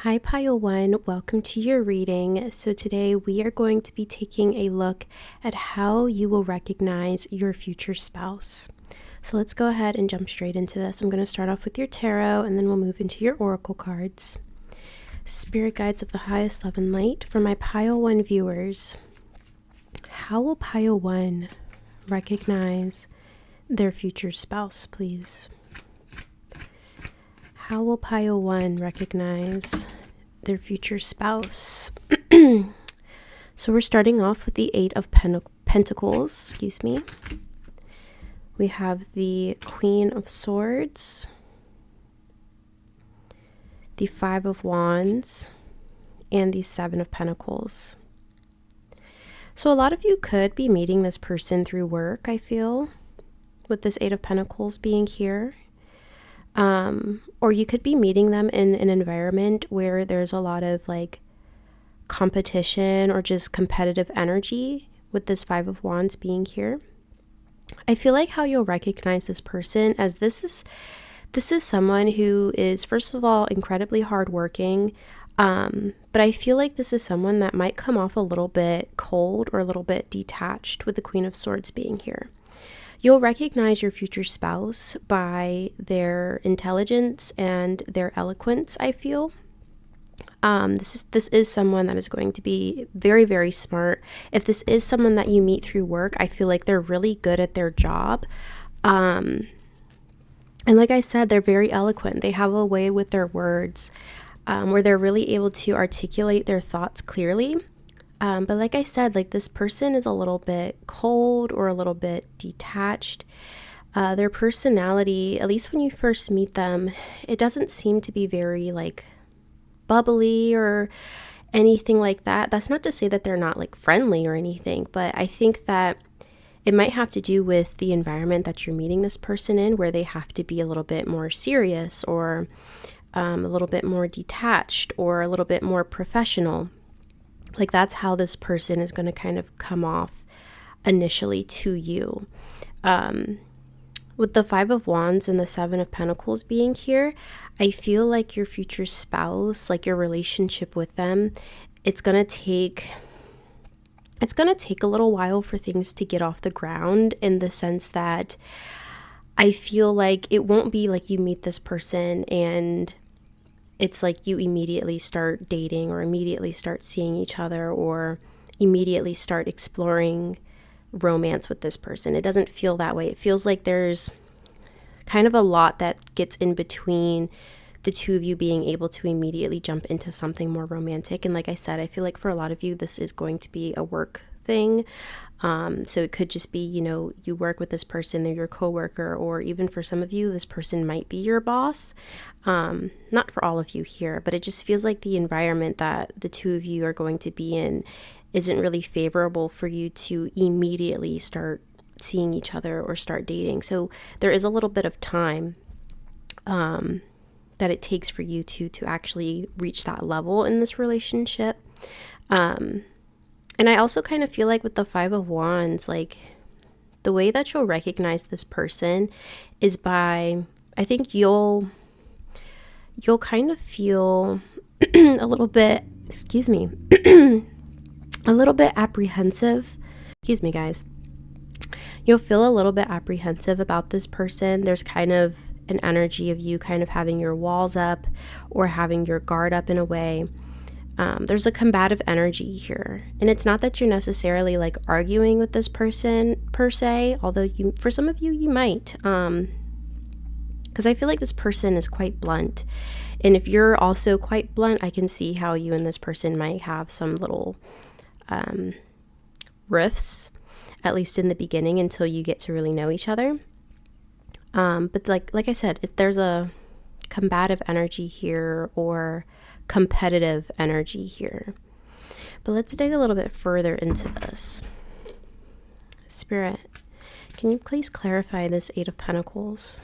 Hi Pile 1, welcome to your reading. So today we are going to be taking a look at how you will recognize your future spouse. So let's go ahead and jump straight into this. I'm going to start off with your tarot and then we'll move into your oracle cards. Spirit guides of the highest love and light for my Pile 1 viewers. How will Pile 1 recognize their future spouse, please? How will Pile 1 recognize their future spouse? So we're starting off with the Eight of Pentacles, We have the Queen of Swords, the Five of Wands, and the Seven of Pentacles. So a lot of you could be meeting this person through work, I feel, with this Eight of Pentacles being here. Or you could be meeting them in an environment where there's a lot of like competition or just competitive energy with this Five of Wands being here. I feel like how you'll recognize this person as this is someone who is, first of all, incredibly hardworking. But I feel like this is someone that might come off a little bit cold or a little bit detached with the Queen of Swords being here. You'll recognize your future spouse by their intelligence and their eloquence, I feel. This is someone that is going to be very, very smart. If this is someone that you meet through work, I feel like they're really good at their job. And like I said, they're very eloquent. They have a way with their words where they're really able to articulate their thoughts clearly. But like I said, like this person is a little bit cold or a little bit detached. Their personality, at least when you first meet them, it doesn't seem to be very like bubbly or anything like that. That's not to say that they're not like friendly or anything, but I think that it might have to do with the environment that you're meeting this person in, where they have to be a little bit more serious or a little bit more detached or a little bit more professional. Like that's how this person is going to kind of come off initially to you. With the Five of Wands and the Seven of Pentacles being here, I feel like your future spouse, like your relationship with them, it's going to take a little while for things to get off the ground, in the sense that I feel like it won't be like you meet this person and it's like you immediately start dating or immediately start seeing each other or immediately start exploring romance with this person. It doesn't feel that way. It feels like there's kind of a lot that gets in between the two of you being able to immediately jump into something more romantic. And like I said, I feel like for a lot of you, this is going to be a work thing. So it could just be, you work with this person, they're your coworker, or even for some of you, this person might be your boss. Not for all of you here, but it just feels like the environment that the two of you are going to be in isn't really favorable for you to immediately start seeing each other or start dating. So there is a little bit of time that it takes for you to actually reach that level in this relationship. And I also kind of feel like with the Five of Wands, like the way that you'll recognize this person is by, I think you'll kind of feel a little bit, a little bit apprehensive. Excuse me, guys. You'll feel a little bit apprehensive about this person. There's kind of an energy of you kind of having your walls up or having your guard up in a way. There's a combative energy here, and it's not that you're necessarily like arguing with this person per se, although for some of you might, because I feel like this person is quite blunt, and if you're also quite blunt, I can see how you and this person might have some little rifts, at least in the beginning, until you get to really know each other. But like I said, there's a combative energy here or competitive energy here. But let's dig a little bit further into this. Spirit, can you please clarify this Eight of Pentacles?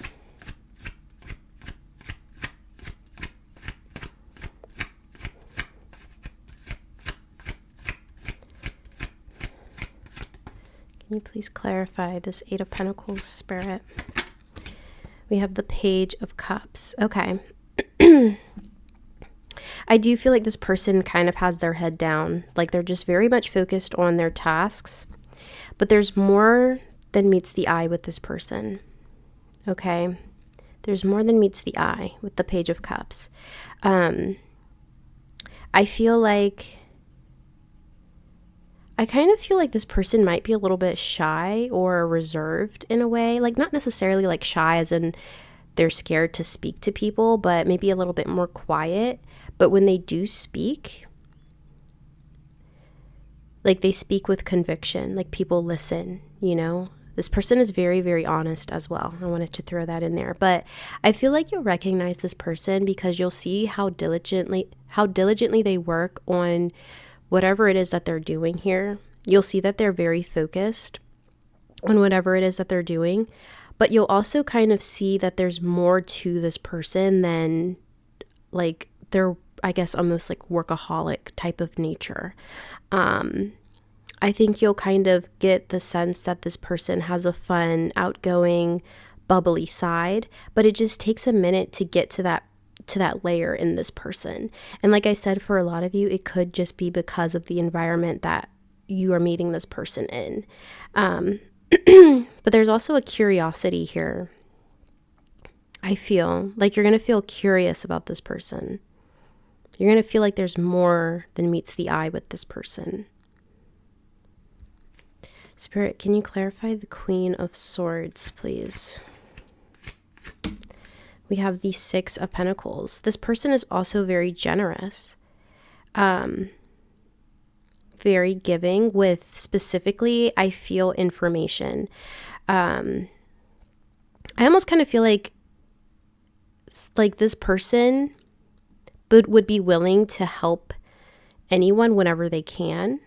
Can you please clarify this Eight of Pentacles, Spirit? We have the Page of Cups. Okay. I do feel like this person kind of has their head down. Like they're just very much focused on their tasks. But there's more than meets the eye with this person. Okay? There's more than meets the eye with the Page of Cups. I kind of feel like this person might be a little bit shy or reserved in a way. Like not necessarily like shy as in they're scared to speak to people, but maybe a little bit more quiet. But when they do speak, like they speak with conviction, like people listen, you know? This person is very, very honest as well. I wanted to throw that in there. But I feel like you'll recognize this person because you'll see how diligently they work on whatever it is that they're doing here. You'll see that they're very focused on whatever it is that they're doing. But you'll also kind of see that there's more to this person than like they're, I guess, almost like workaholic type of nature. I think you'll kind of get the sense that this person has a fun, outgoing, bubbly side, but it just takes a minute to get to that layer in this person. And like I said, for a lot of you, it could just be because of the environment that you are meeting this person in. But there's also a curiosity here. I feel like you're going to feel curious about this person. You're going to feel like there's more than meets the eye with this person. Spirit, can you clarify the Queen of Swords, please? We have the Six of Pentacles. This person is also very generous. Very giving with specifically, I feel, information. I almost kind of feel like this person would be willing to help anyone whenever they can.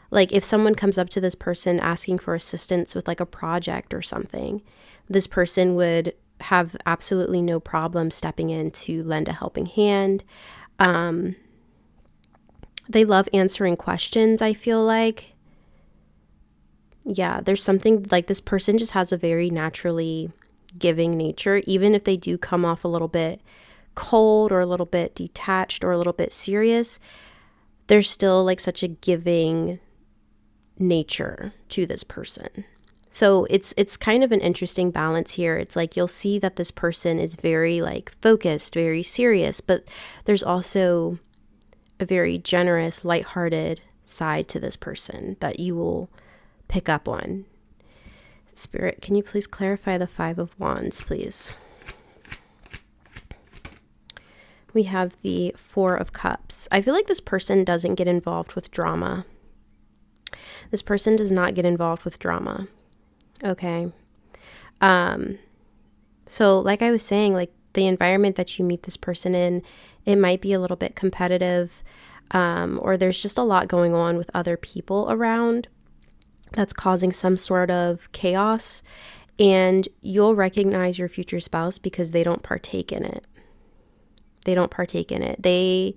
Like if someone comes up to this person asking for assistance with like a project or something, this person would have absolutely no problem stepping in to lend a helping hand. They love answering questions, I feel like. Yeah, there's something like this person just has a very naturally giving nature, even if they do come off a little bit cold or a little bit detached or a little bit serious. There's still like such a giving nature to this person. So it's kind of an interesting balance here. It's like you'll see that this person is very like focused, very serious, but there's also a very generous, lighthearted side to this person that you will pick up on. Spirit, can you please clarify the Five of Wands, please? We have the Four of Cups. I feel like this person doesn't get involved with drama. This person does not get involved with drama. Okay. So like I was saying, like the environment that you meet this person in, it might be a little bit competitive, or there's just a lot going on with other people around that's causing some sort of chaos, and you'll recognize your future spouse because they don't partake in it. They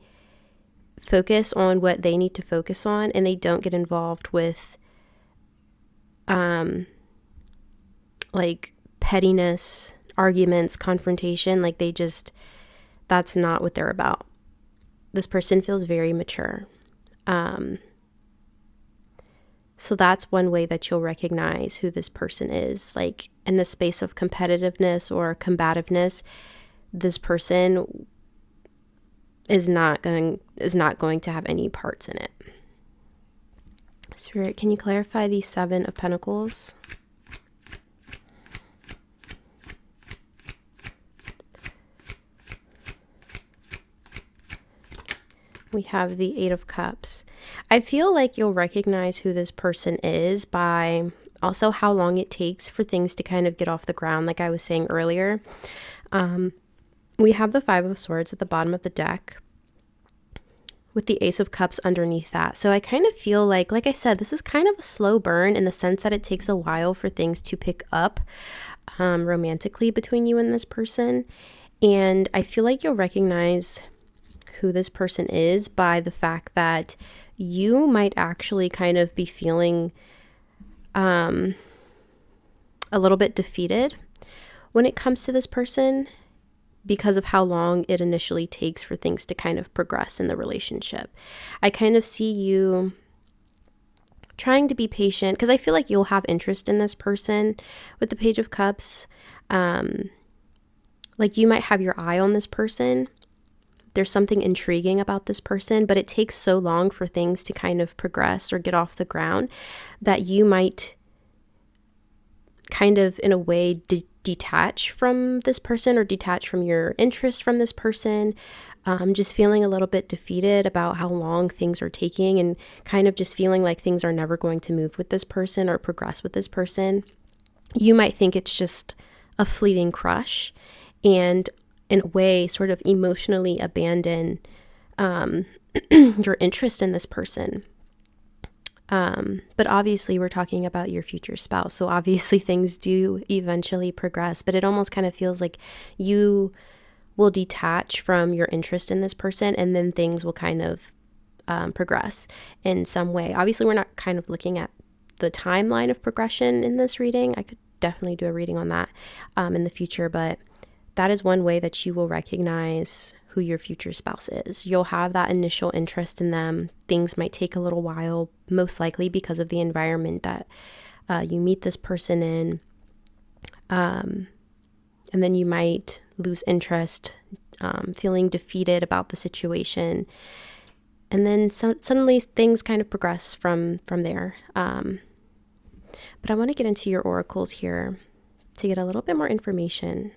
focus on what they need to focus on, and they don't get involved with like pettiness, arguments, confrontation. Like that's not what they're about. This person feels very mature. So that's one way that you'll recognize who this person is. Like in the space of competitiveness or combativeness, this person is not going to have any parts in it. Spirit, can you clarify the Seven of Pentacles? We have the Eight of Cups. I feel like you'll recognize who this person is by also how long it takes for things to kind of get off the ground, like I was saying earlier. We have the Five of Swords at the bottom of the deck with the Ace of Cups underneath that. So I kind of feel like I said, this is kind of a slow burn in the sense that it takes a while for things to pick up romantically between you and this person. And I feel like you'll recognize who this person is by the fact that you might actually kind of be feeling a little bit defeated when it comes to this person, because of how long it initially takes for things to kind of progress in the relationship. I kind of see you trying to be patient, because I feel like you'll have interest in this person with the Page of Cups. Like you might have your eye on this person. There's something intriguing about this person, but it takes so long for things to kind of progress or get off the ground that you might kind of, in a way, detach from this person or detach from your interest from this person. Just feeling a little bit defeated about how long things are taking, and kind of just feeling like things are never going to move with this person or progress with this person. You might think it's just a fleeting crush, and in a way sort of emotionally abandon your interest in this person. But obviously we're talking about your future spouse. So obviously things do eventually progress, but it almost kind of feels like you will detach from your interest in this person, and then things will kind of progress in some way. Obviously we're not kind of looking at the timeline of progression in this reading. I could definitely do a reading on that in the future, but that is one way that you will recognize who your future spouse is. You'll have that initial interest in them. Things might take a little while, most likely because of the environment that you meet this person in. And then you might lose interest, feeling defeated about the situation. And then suddenly things kind of progress from there. But I want to get into your oracles here to get a little bit more information.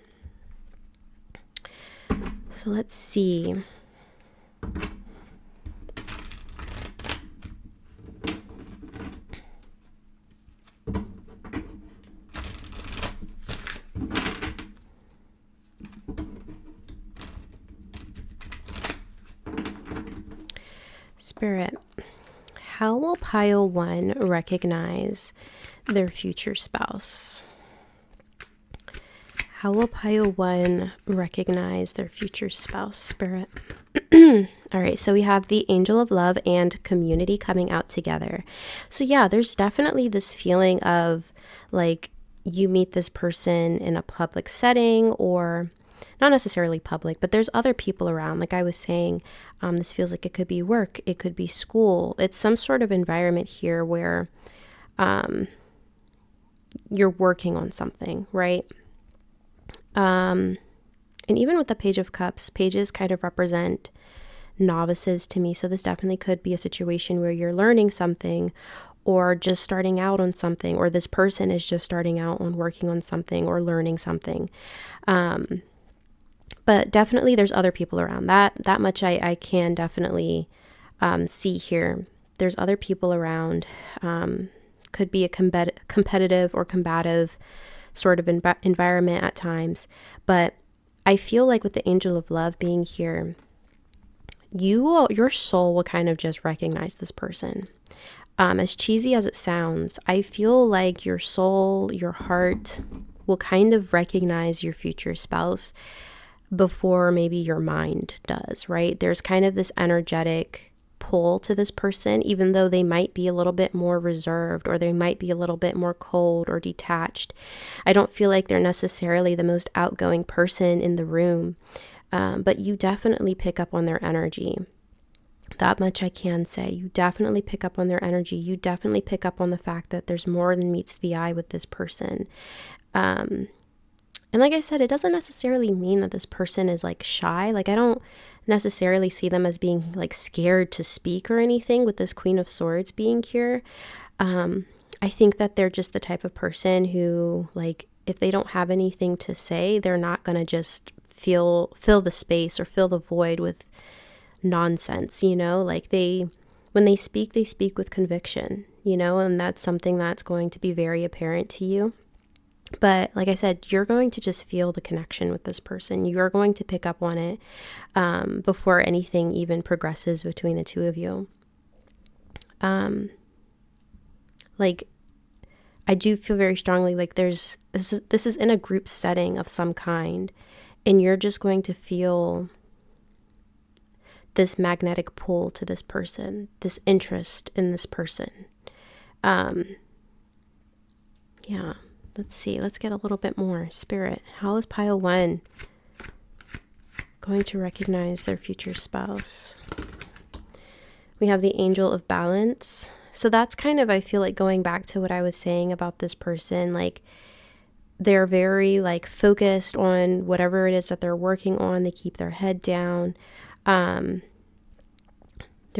So let's see. Spirit, how will pile 1 recognize their future spouse? How will pile 1 recognize their future spouse, Spirit? All right, so we have the Angel of Love and Community coming out together. So yeah, there's definitely this feeling of like you meet this person in a public setting, or not necessarily public, but there's other people around. Like I was saying, this feels like it could be work, it could be school. It's some sort of environment here where you're working on something, right? And even with the Page of Cups, pages kind of represent novices to me. So this definitely could be a situation where you're learning something, or just starting out on something, or this person is just starting out on working on something or learning something. But definitely there's other people around. That much I can definitely see here. There's other people around. Could be a competitive or combative sort of environment at times. But I feel like with the Angel of Love being here, your soul will kind of just recognize this person. As cheesy as it sounds, I feel like your soul, your heart will kind of recognize your future spouse before maybe your mind does, right? There's kind of this energetic pull to this person, even though they might be a little bit more reserved, or they might be a little bit more cold or detached. I don't feel like they're necessarily the most outgoing person in the room, but you definitely pick up on their energy. That much I can say. You definitely pick up on their energy. You definitely pick up on the fact that there's more than meets the eye with this person. And like I said, it doesn't necessarily mean that this person is like shy. Like I don't necessarily see them as being like scared to speak or anything with this Queen of Swords being here. I think that they're just the type of person who, like, if they don't have anything to say, they're not going to just fill the space or fill the void with nonsense, you know? Like when they speak with conviction, you know, and that's something that's going to be very apparent to you. But like I said, you're going to just feel the connection with this person. You're going to pick up on it before anything even progresses between the two of you. Like, I do feel very strongly like this is in a group setting of some kind, and you're just going to feel this magnetic pull to this person, this interest in this person. Yeah. Let's see. Let's get a little bit more. Spirit, how is pile 1 going to recognize their future spouse. We have the Angel of Balance. So that's kind of, I feel like, going back to what I was saying about this person. Like, they're very like focused on whatever it is that they're working on. They keep their head down. They're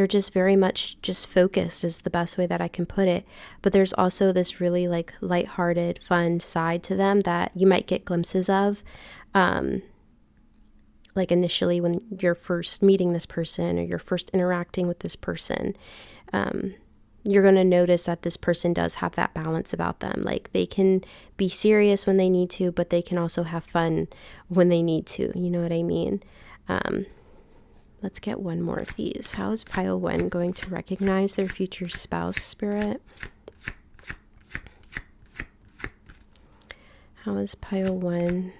just very much just focused is the best way that I can put it. But there's also this really like lighthearted, fun side to them that you might get glimpses of. Like initially when you're first meeting this person or you're first interacting with this person, you're going to notice that this person does have that balance about them. Like they can be serious when they need to, but they can also have fun when they need to. You know what I mean? Let's get one more of these. How is pile 1 going to recognize their future spouse, Spirit? How is pile 1?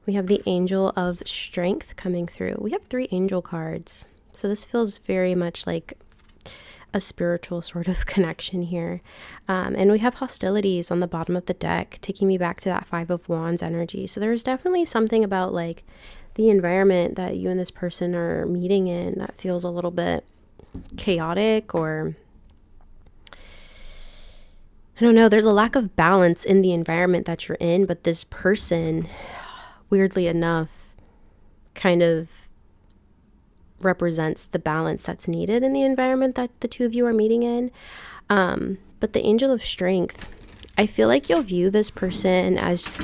We have the Angel of Strength coming through. We have 3 angel cards. So this feels very much like a spiritual sort of connection here. And we have hostilities on the bottom of the deck, taking me back to that 5 of Wands energy. So there's definitely something about like the environment that you and this person are meeting in that feels a little bit chaotic, or I don't know, there's a lack of balance in the environment that you're in, but this person, weirdly enough, kind of represents the balance that's needed in the environment that the two of you are meeting in. But the Angel of Strength, I feel like you'll view this person as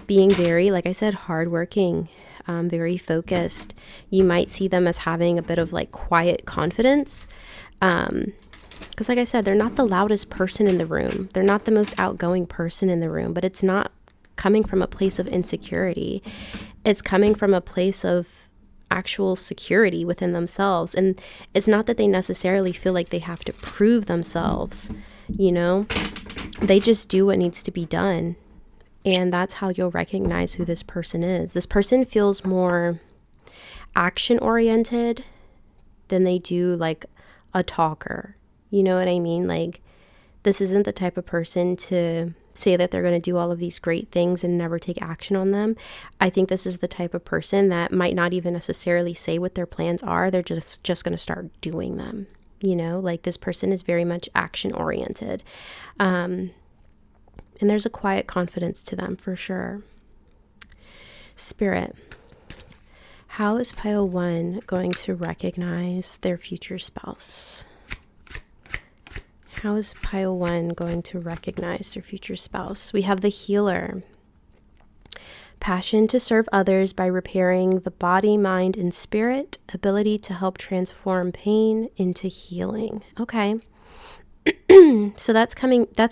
being very, like I said, hardworking, very focused. You might see them as having a bit of like quiet confidence. Because like I said, they're not the loudest person in the room. They're not the most outgoing person in the room, but it's not coming from a place of insecurity. It's coming from a place of actual security within themselves. And it's not that they necessarily feel like they have to prove themselves, you know? They just do what needs to be done. And that's how you'll recognize who this person is. This person feels more action-oriented than they do like a talker. You know what I mean? Like, this isn't the type of person to say that they're going to do all of these great things and never take action on them. I think this is the type of person that might not even necessarily say what their plans are. They're just going to start doing them. You know, like this person is very much action-oriented. And there's a quiet confidence to them for sure. Spirit, how is pile 1 going to recognize their future spouse? How is pile 1 going to recognize their future spouse? We have the Healer. Passion to serve others by repairing the body, mind, and spirit. Ability to help transform pain into healing. Okay. So that's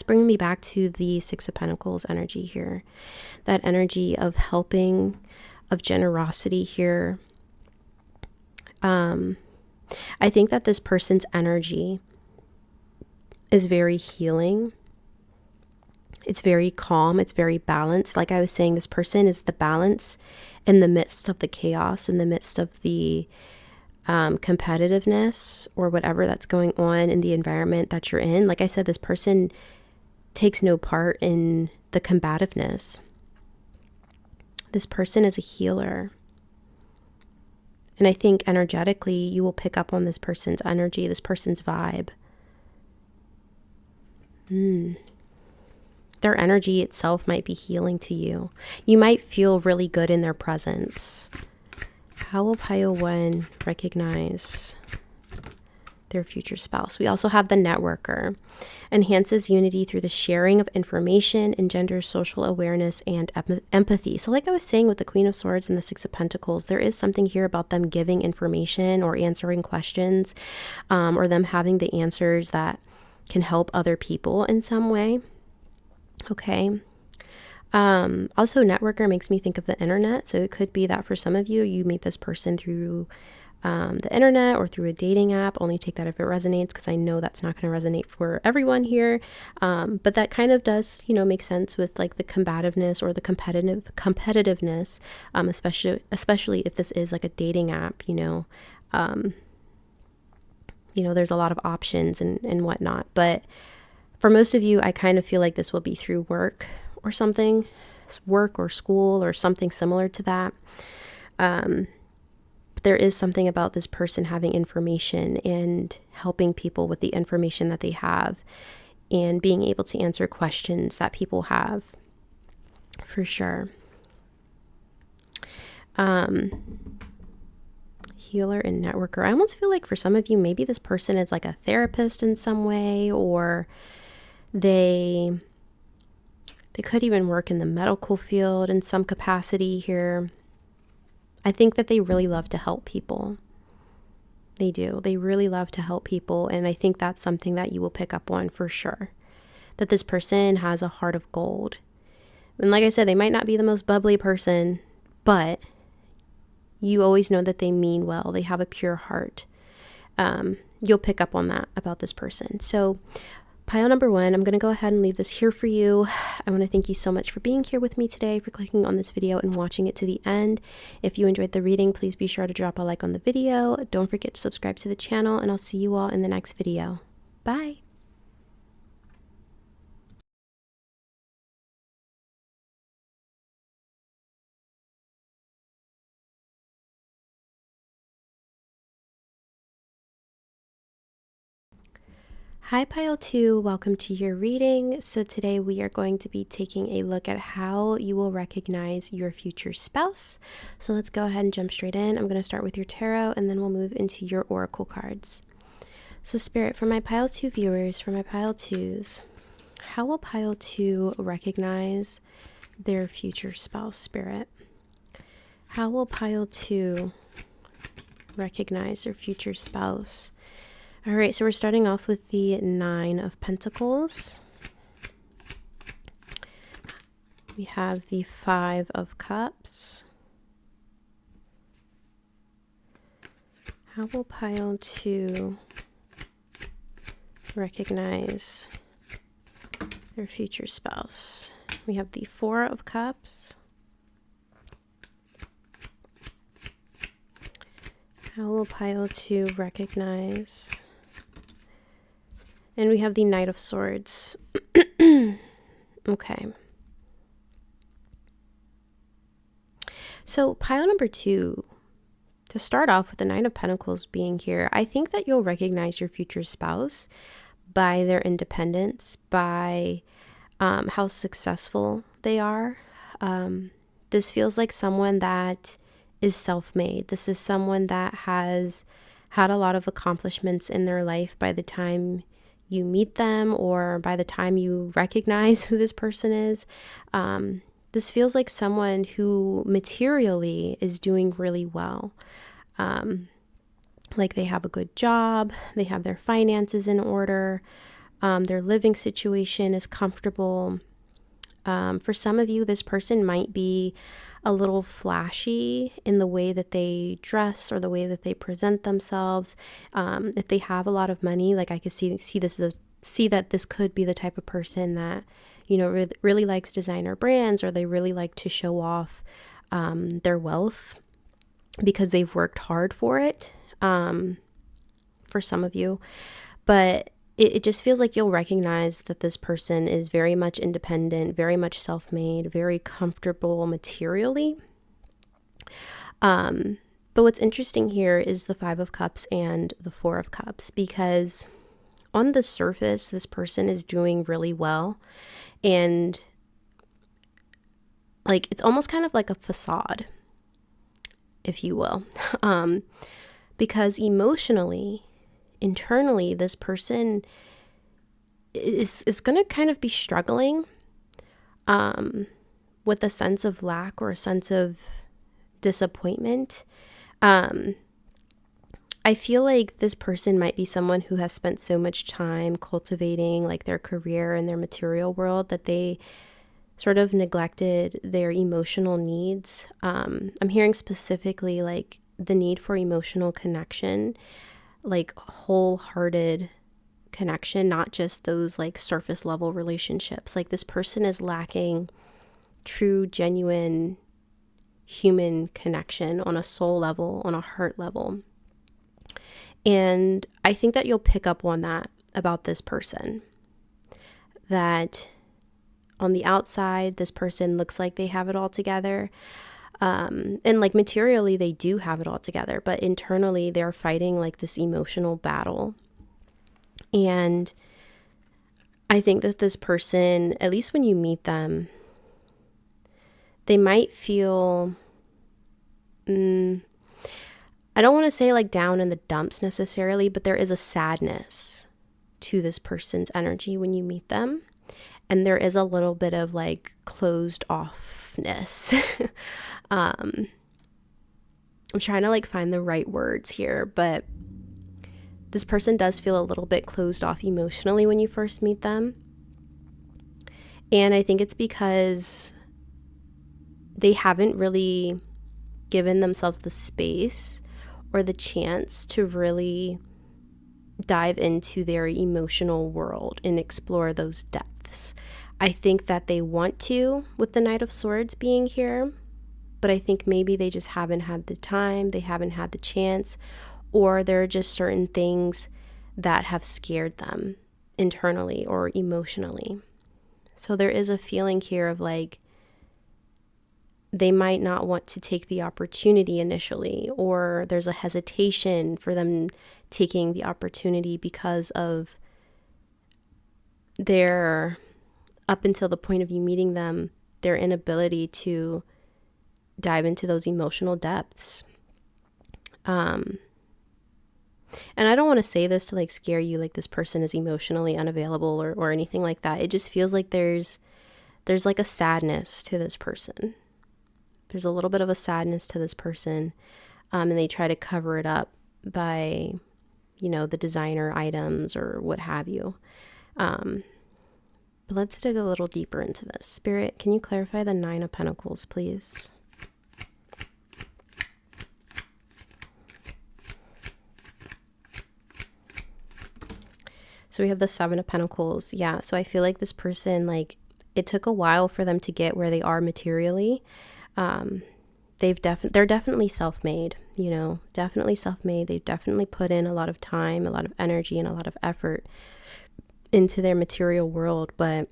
bringing me back to the 6 of Pentacles energy here. That energy of helping, of generosity here. I think that this person's energy is very healing. It's very calm. It's very balanced. Like I was saying, this person is the balance in the midst of the chaos, in the midst of the competitiveness or whatever that's going on in the environment that you're in. Like I said, this person takes no part in the combativeness. This person is a healer. And I think energetically, you will pick up on this person's energy, this person's vibe. Their energy itself might be healing to you. You might feel really good in their presence. How will pile 1 recognize their future spouse? We also have the Networker. Enhances unity through the sharing of information, engenders social awareness and empathy. So like I was saying with the Queen of Swords and the 6 of Pentacles, there is something here about them giving information or answering questions, or them having the answers that can help other people in some way. Okay. Also, networker makes me think of the internet. So it could be that for some of you, you meet this person through the internet or through a dating app. Only take that if it resonates, because I know that's not going to resonate for everyone here. But that kind of does, make sense with like the combativeness or the competitiveness, especially if this is like a dating app, there's a lot of options and whatnot. But for most of you, I kind of feel like this will be through work or something, work or school or something similar to that. There is something about this person having information and helping people with the information that they have and being able to answer questions that people have, for sure. Healer and networker. I almost feel like for some of you, maybe this person is like a therapist in some way, or they could even work in the medical field in some capacity here. I think that they really love to help people. They do. They really love to help people. And I think that's something that you will pick up on for sure. That this person has a heart of gold. And like I said, they might not be the most bubbly person, but you always know that they mean well. They have a pure heart. You'll pick up on that about this person. So pile number 1, I'm going to go ahead and leave this here for you. I want to thank you so much for being here with me today, for clicking on this video and watching it to the end. If you enjoyed the reading, please be sure to drop a like on the video. Don't forget to subscribe to the channel, and I'll see you all in the next video. Bye. Hi Pile 2, welcome to your reading. So today we are going to be taking a look at how you will recognize your future spouse. So let's go ahead and jump straight in. I'm going to start with your tarot and then we'll move into your oracle cards. So Spirit, for my Pile 2 viewers, for my Pile 2s, how will Pile 2 recognize their future spouse, Spirit? How will Pile 2 recognize their future spouse? All right, so we're starting off with the 9 of Pentacles. We have the 5 of Cups. How will Pile 2 recognize their future spouse? We have the 4 of Cups. How will Pile 2 recognize? And we have the Knight of Swords. Okay. So pile number 2, to start off with the 9 of Pentacles being here, I think that you'll recognize your future spouse by their independence, by how successful they are. This feels like someone that is self-made. This is someone that has had a lot of accomplishments in their life by the time you meet them or by the time you recognize who this person is. This feels like someone who materially is doing really well. Like they have a good job, they have their finances in order, their living situation is comfortable. For some of you, this person might be a little flashy in the way that they dress or the way that they present themselves. If they have a lot of money, like I could see that this could be the type of person that, you know, really likes designer brands, or they really like to show off their wealth because they've worked hard for it. For some of you, but it just feels like you'll recognize that this person is very much independent, very much self-made, very comfortable materially. But what's interesting here is the 5 of Cups and the 4 of Cups, because on the surface, this person is doing really well. And like, it's almost kind of like a facade, if you will. Because emotionally, internally, this person is going to kind of be struggling with a sense of lack or a sense of disappointment. I feel like this person might be someone who has spent so much time cultivating like their career and their material world that they sort of neglected their emotional needs. I'm hearing specifically like the need for emotional connection, like wholehearted connection, not just those like surface level relationships. Like this person is lacking true, genuine human connection on a soul level, on a heart level. And I think that you'll pick up on that about this person, that on the outside, this person looks like they have it all together. And like materially, they do have it all together, but internally they're fighting like this emotional battle. And I think that this person, at least when you meet them, they might feel, I don't want to say like down in the dumps necessarily, but there is a sadness to this person's energy when you meet them. And there is a little bit of like closed offness. I'm trying to like find the right words here, but this person does feel a little bit closed off emotionally when you first meet them. And I think it's because they haven't really given themselves the space or the chance to really dive into their emotional world and explore those depths. I think that they want to, with the Knight of Swords being here, but I think maybe they just haven't had the time, they haven't had the chance, or there are just certain things that have scared them internally or emotionally. So there is a feeling here of like, they might not want to take the opportunity initially, or there's a hesitation for them taking the opportunity because of their, up until the point of you meeting them, their inability to dive into those emotional depths. And I don't want to say this to like scare you, like this person is emotionally unavailable or anything like that. It just feels like there's like a sadness to this person. There's a little bit of a sadness to this person, and they try to cover it up by, you know, the designer items or what have you. But let's dig a little deeper into this. Spirit, can you clarify the 9 of Pentacles, please? So we have the 7 of Pentacles. Yeah, so I feel like this person, like, it took a while for them to get where they are materially. They're definitely self-made, you know, definitely self-made. They've definitely put in a lot of time, a lot of energy, and a lot of effort into their material world, but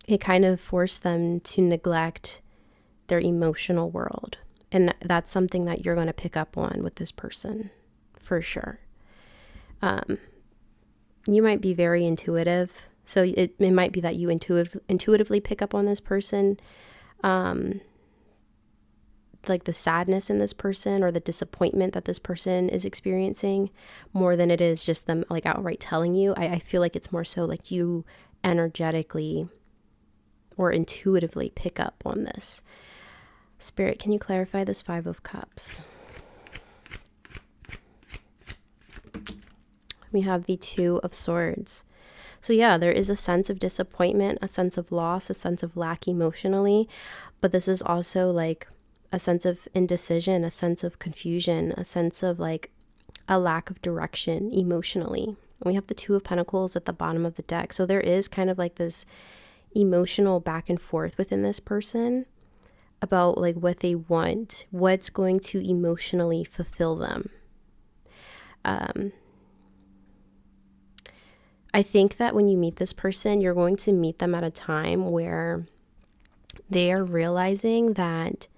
it kind of forced them to neglect their emotional world. And that's something that you're going to pick up on with this person, for sure. You might be very intuitive. So it might be that you intuitively pick up on this person, like the sadness in this person or the disappointment that this person is experiencing, more than it is just them like outright telling you. I feel like it's more so like you energetically or intuitively pick up on this. Spirit, can you clarify this 5 of Cups? We have the 2 of Swords. So yeah, there is a sense of disappointment, a sense of loss, a sense of lack emotionally, but this is also like a sense of indecision, a sense of confusion, a sense of like a lack of direction emotionally. We have the 2 of Pentacles at the bottom of the deck. So there is kind of like this emotional back and forth within this person about like what they want, what's going to emotionally fulfill them. I think that when you meet this person, you're going to meet them at a time where they are realizing that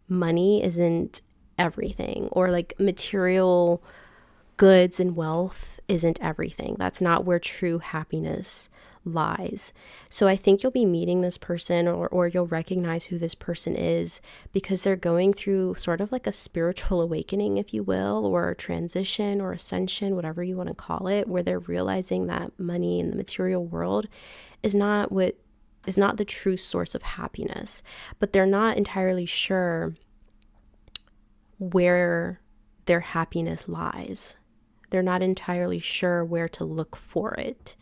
money isn't everything, or like material goods and wealth isn't everything. That's not where true happiness lies. So I think you'll be meeting this person, or you'll recognize who this person is, because they're going through sort of like a spiritual awakening, if you will, or a transition or ascension, whatever you want to call it, where they're realizing that money in the material world is not the true source of happiness, but they're not entirely sure where their happiness lies. They're not entirely sure where to look for it.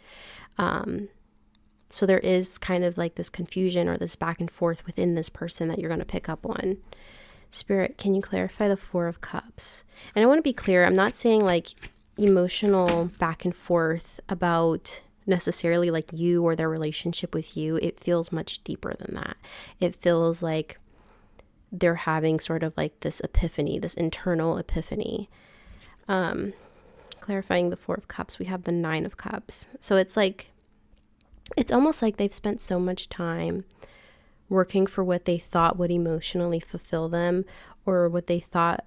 So there is kind of like this confusion or this back and forth within this person that you're going to pick up on. Spirit, can you clarify the 4 of Cups? And I want to be clear, I'm not saying like emotional back and forth about necessarily like you or their relationship with you. It feels much deeper than that. It feels like they're having sort of like this epiphany, this internal epiphany. Clarifying the 4 of Cups, we have the 9 of Cups. So it's like, it's almost like they've spent so much time working for what they thought would emotionally fulfill them, or what they thought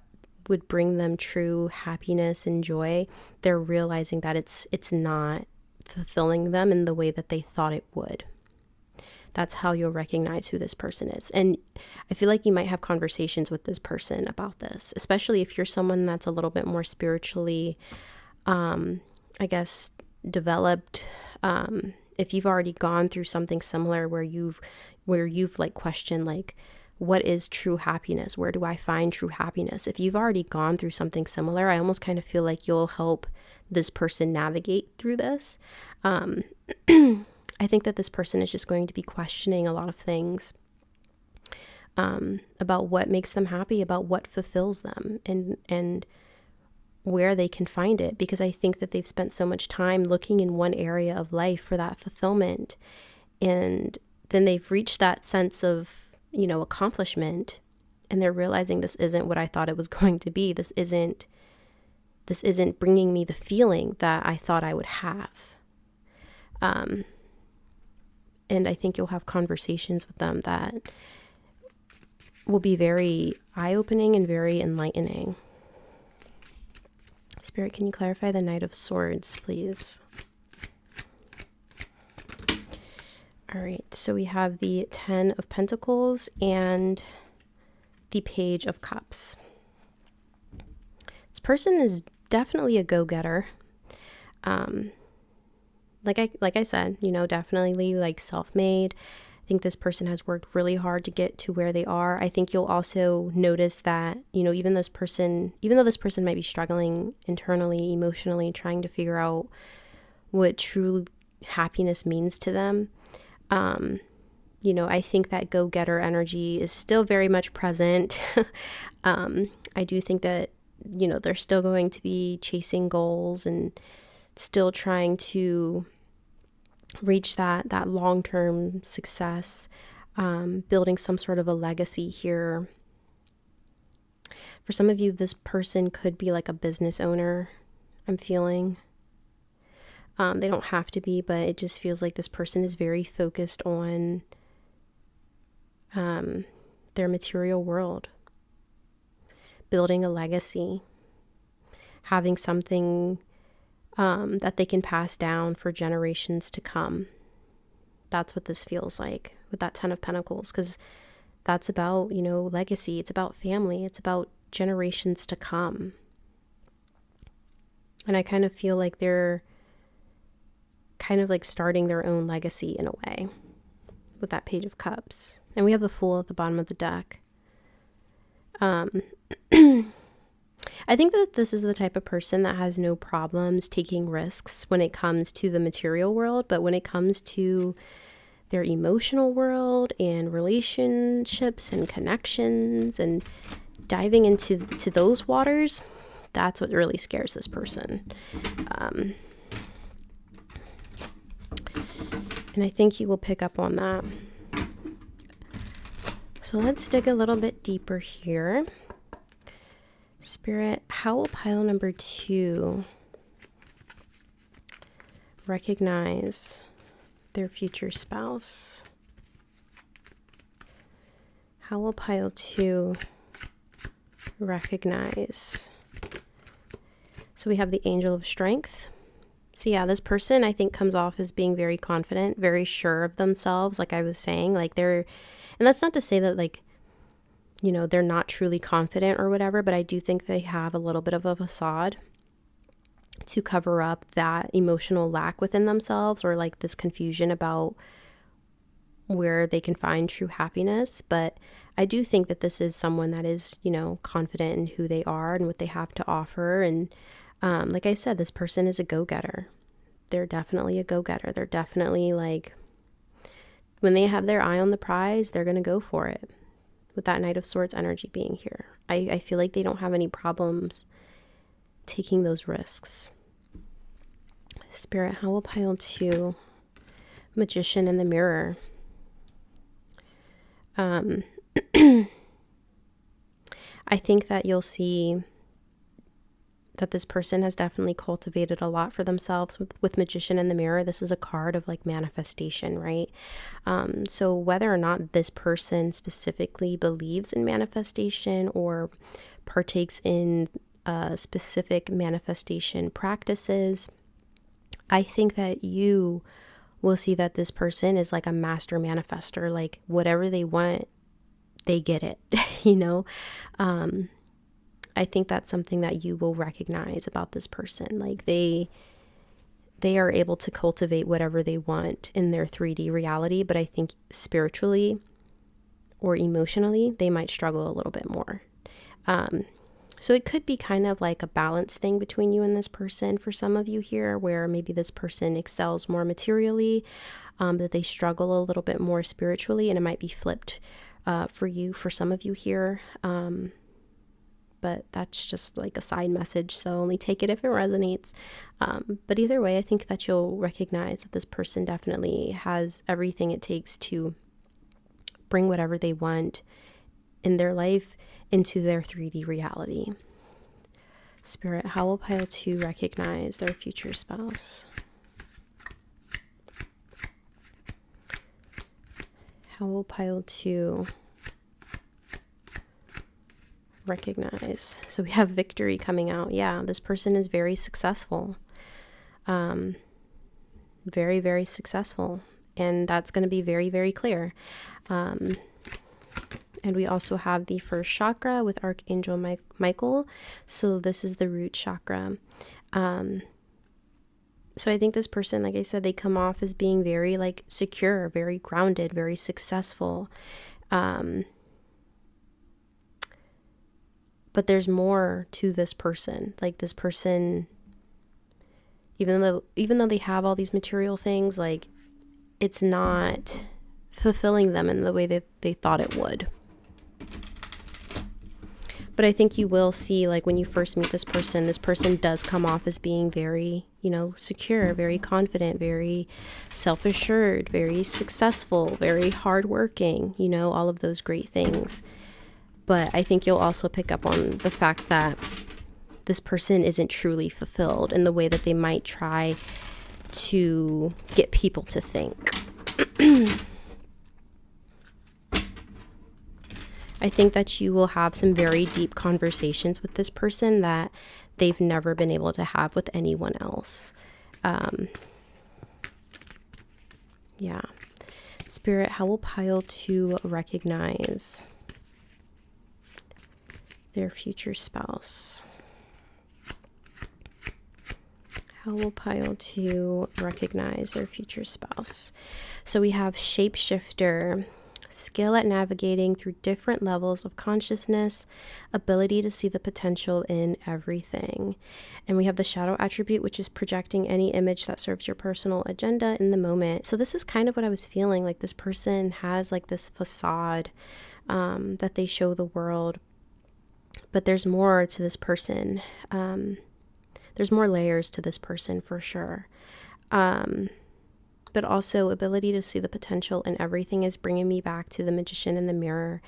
would bring them true happiness and joy, they're realizing that it's not fulfilling them in the way that they thought it would. That's how you'll recognize who this person is. And I feel like you might have conversations with this person about this, especially if you're someone that's a little bit more spiritually, I guess, developed. If you've already gone through something similar where you've like questioned, like, what is true happiness? Where do I find true happiness? If you've already gone through something similar, I almost kind of feel like you'll help this person navigate through this. I think that this person is just going to be questioning a lot of things about what makes them happy, about what fulfills them, and where they can find it, because I think that they've spent so much time looking in one area of life for that fulfillment, and then they've reached that sense of, accomplishment, and they're realizing this isn't what I thought it was going to be. This isn't bringing me the feeling that I thought I would have. And I think you'll have conversations with them that will be very eye-opening and very enlightening. Spirit, can you clarify the Knight of Swords, please? All right, so we have the 10 of Pentacles and the Page of Cups. This person is definitely a go-getter. Like I said, definitely like self-made. I think this person has worked really hard to get to where they are. I think you'll also notice that, even though this person might be struggling internally, emotionally, trying to figure out what true happiness means to them, I think that go-getter energy is still very much present. I do think that, they're still going to be chasing goals and still trying to reach that long-term success, building some sort of a legacy here. For some of you, this person could be like a business owner, I'm feeling. They don't have to be, but it just feels like this person is very focused on their material world, building a legacy, having something that they can pass down for generations to come. That's what this feels like with that 10 of Pentacles, because that's about, legacy. It's about family. It's about generations to come. And I kind of feel like they're kind of like starting their own legacy in a way with that Page of Cups. And we have the Fool at the bottom of the deck. I think that this is the type of person that has no problems taking risks when it comes to the material world, but when it comes to their emotional world and relationships and connections and diving into those waters, that's what really scares this person. And I think you will pick up on that. So let's dig a little bit deeper here. Spirit, how will pile number 2 recognize their future spouse? How will pile 2 recognize? So we have the Angel of Strength. So yeah, this person I think comes off as being very confident, very sure of themselves, like I was saying. Like and that's not to say that like, they're not truly confident or whatever, but I do think they have a little bit of a facade to cover up that emotional lack within themselves, or like this confusion about where they can find true happiness. But I do think that this is someone that is, confident in who they are and what they have to offer. And like I said, this person is a go-getter. They're definitely a go-getter. They're definitely like, when they have their eye on the prize, they're going to go for it. With that Knight of Swords energy being here, I feel like they don't have any problems taking those risks. Spirit, how will pile 2 Magician in the Mirror? I think that you'll see that this person has definitely cultivated a lot for themselves with Magician in the Mirror. This is a card of like manifestation, right? So whether or not this person specifically believes in manifestation or partakes in specific manifestation practices, I think that you will see that this person is like a master manifester. Like whatever they want, they get it, you know? I think that's something that you will recognize about this person. Like they are able to cultivate whatever they want in their 3D reality, but I think spiritually or emotionally, they might struggle a little bit more. So it could be kind of like a balance thing between you and this person for some of you here, where maybe this person excels more materially, that they struggle a little bit more spiritually, and it might be flipped for you, for some of you here. But that's just like a side message, so only take it if it resonates. But either way, I think that you'll recognize that this person definitely has everything it takes to bring whatever they want in their life into their 3D reality. Spirit, how will pile 2 recognize their future spouse? How will pile 2 recognize? So we have victory coming out. Yeah, this person is very successful. Very, very successful. And that's going to be very, very clear. And we also have the first chakra with Archangel Michael. So this is the root chakra. So I think this person, like I said, they come off as being very like secure, very grounded, very successful. But there's more to this person. Like this person, even though they have all these material things, like it's not fulfilling them in the way that they thought it would. But I think you will see, like when you first meet this person does come off as being very, secure, very confident, very self-assured, very successful, very hardworking, all of those great things. But I think you'll also pick up on the fact that this person isn't truly fulfilled in the way that they might try to get people to think. I think that you will have some very deep conversations with this person that they've never been able to have with anyone else. Yeah. Spirit, how will pile 2 recognize their future spouse? How will pile 2 recognize their future spouse? So we have shapeshifter, skill at navigating through different levels of consciousness, ability to see the potential in everything. And we have the shadow attribute, which is projecting any image that serves your personal agenda in the moment. So this is kind of what I was feeling, like this person has like this facade that they show the world. But there's more to this person. There's more layers to this person for sure. But also ability to see the potential in everything is bringing me back to the Magician in the Mirror.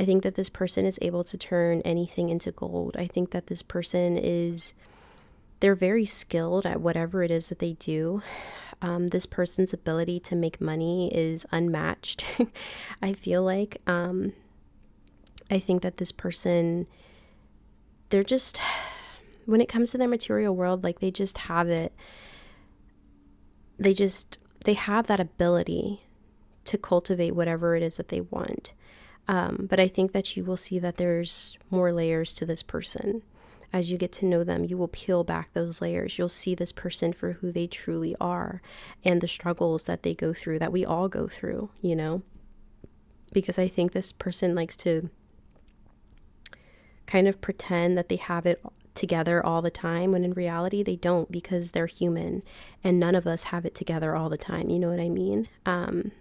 I think that this person is able to turn anything into gold. I think that this person they're very skilled at whatever it is that they do. This person's ability to make money is unmatched. I feel like, I think that this person, they're just, when it comes to their material world, like they just have it. They have that ability to cultivate whatever it is that they want. But I think that you will see that there's more layers to this person. As you get to know them, you will peel back those layers. You'll see this person for who they truly are and the struggles that they go through, that we all go through, because I think this person likes to kind of pretend that they have it together all the time, when in reality they don't, because they're human and none of us have it together all the time. You know what I mean? And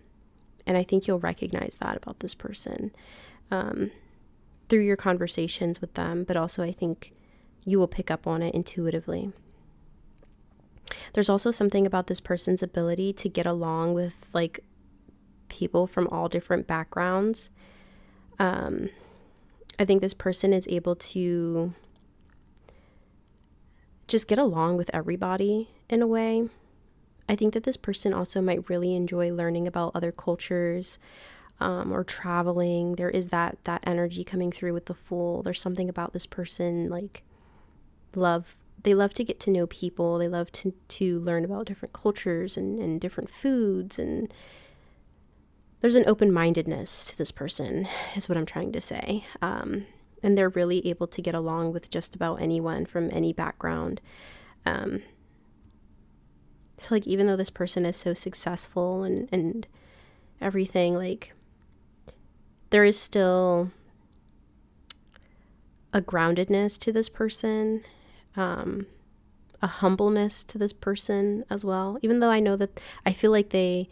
I think you'll recognize that about this person through your conversations with them, but also I think you will pick up on it intuitively. There's also something about this person's ability to get along with like people from all different backgrounds. I think this person is able to just get along with everybody in a way. I think that this person also might really enjoy learning about other cultures, or traveling. There is that energy coming through with the Fool. There's something about this person, like, they love to get to know people. They love to learn about different cultures and different foods, and there's an open-mindedness to this person, is what I'm trying to say. And they're really able to get along with just about anyone from any background. So, like, even though this person is so successful and everything, like, there is still a groundedness to this person, a humbleness to this person as well. Even though I feel like they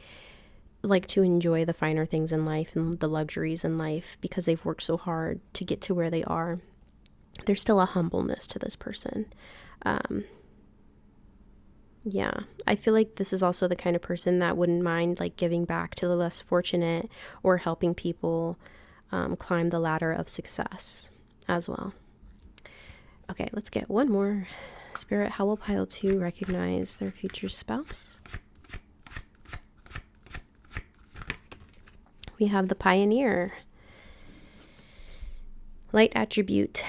like to enjoy the finer things in life and the luxuries in life because they've worked so hard to get to where they are, there's still a humbleness to this person. Yeah, I feel like this is also the kind of person that wouldn't mind, like, giving back to the less fortunate or helping people climb the ladder of success as well. Okay, let's get one more. Spirit, how will pile 2 recognize their future spouse? We have the Pioneer. Light attribute.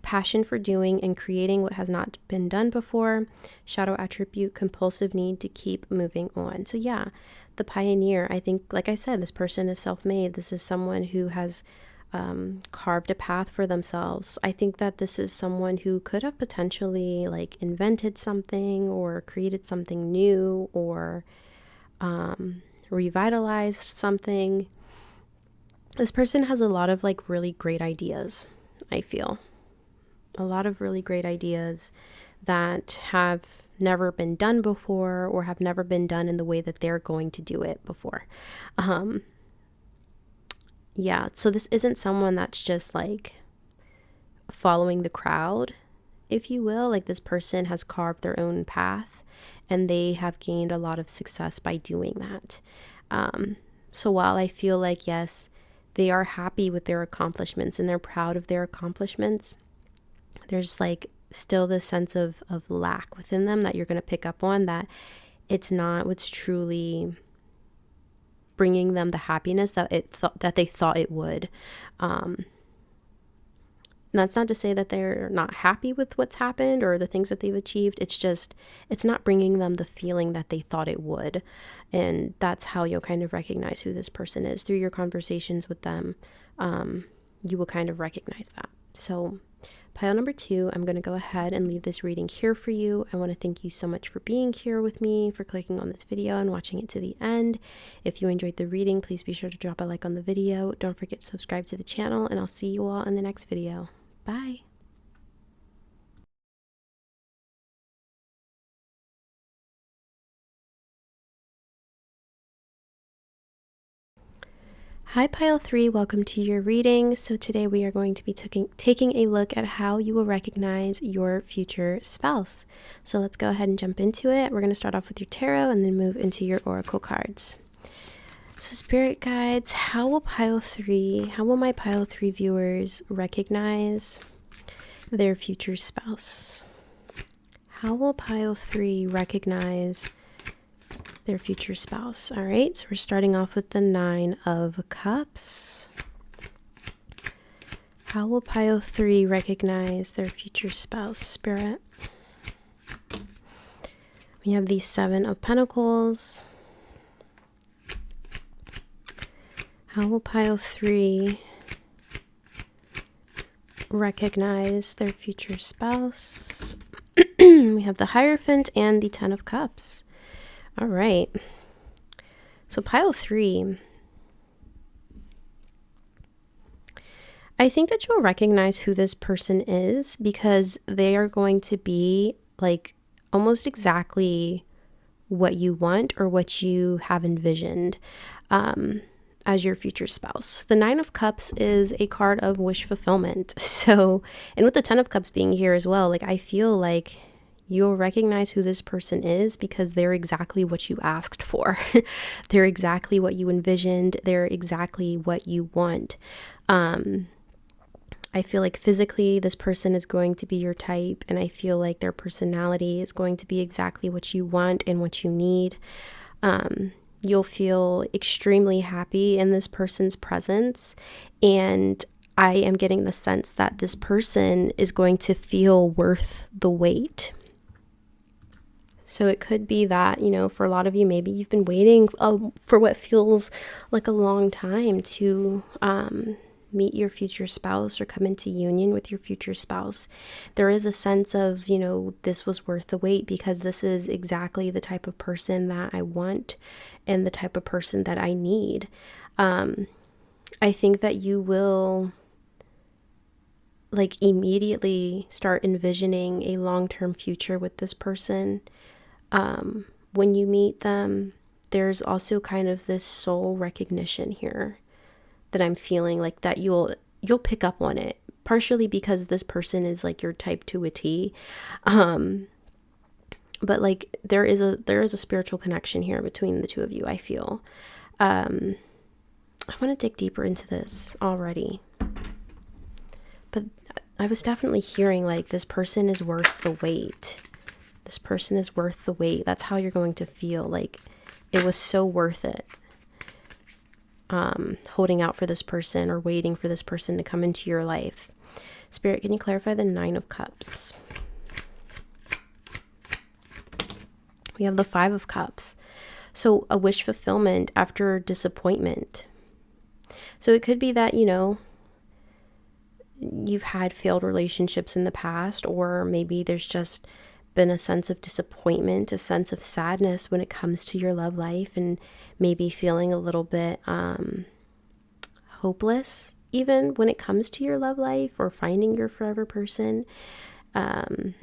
Passion for doing and creating what has not been done before. Shadow attribute, compulsive need to keep moving on. So yeah, the Pioneer, I think, like I said, this person is self-made. This is someone who has carved a path for themselves. I think that this is someone who could have potentially, like, invented something or created something new or revitalized something. This person has a lot of, like, really great ideas, I feel. A lot of really great ideas that have never been done before or have never been done in the way that they're going to do it before. Yeah, so this isn't someone that's just, like, following the crowd, if you will. Like, this person has carved their own path and they have gained a lot of success by doing that. So while I feel like, yes, they are happy with their accomplishments and they're proud of their accomplishments, there's, like, still this sense of lack within them that you're going to pick up on, that it's not what's truly bringing them the happiness that they thought it would. And that's not to say that they're not happy with what's happened or the things that they've achieved. It's just, it's not bringing them the feeling that they thought it would. And that's how you'll kind of recognize who this person is. Through your conversations with them, you will kind of recognize that. So pile number 2, I'm going to go ahead and leave this reading here for you. I want to thank you so much for being here with me, for clicking on this video and watching it to the end. If you enjoyed the reading, please be sure to drop a like on the video. Don't forget to subscribe to the channel, and I'll see you all in the next video. Bye. Hi Pile 3, welcome to your reading. So today we are going to be taking a look at how you will recognize your future spouse. So let's go ahead and jump into it. We're going to start off with your tarot and then move into your oracle cards. So Spirit Guides, how will my Pile 3 viewers recognize their future spouse? How will Pile 3 recognize their future spouse? All right, so we're starting off with the 9 of Cups. How will Pile 3 recognize their future spouse, Spirit? We have the 7 of Pentacles. How will Pile 3 recognize their future spouse? We have the Hierophant and the 10 of Cups. All right, so Pile 3, I think that you'll recognize who this person is because they are going to be, like, almost exactly what you want or what you have envisioned as your future spouse. The 9 of Cups is a card of wish fulfillment. So, and with the 10 of Cups being here as well, like, I feel like you'll recognize who this person is because they're exactly what you asked for. They're exactly what you envisioned. They're exactly what you want. I I feel like physically this person is going to be your type, and I feel like their personality is going to be exactly what you want and what you need. You'll feel extremely happy in this person's presence, and I am getting the sense that this person is going to feel worth the wait. So it could be that, for a lot of you, maybe you've been waiting for what feels like a long time to meet your future spouse or come into union with your future spouse. There is a sense of, this was worth the wait because this is exactly the type of person that I want and the type of person that I need. I think that you will immediately start envisioning a long-term future with this person. When you meet them, there's also kind of this soul recognition here that I'm feeling like that you'll pick up on it, partially because this person is like your type to a T. But there is a spiritual connection here between the two of you, I feel. I want to dig deeper into this already. But I was definitely hearing this person is worth the wait. This person is worth the wait. That's how you're going to feel. It was so worth it. Holding out for this person or waiting for this person to come into your life. Spirit, can you clarify the 9 of Cups? We have the 5 of Cups. So a wish fulfillment after disappointment. So it could be that, you've had failed relationships in the past, or maybe there's just been a sense of disappointment, a sense of sadness when it comes to your love life, and maybe feeling a little bit hopeless even when it comes to your love life or finding your forever person. And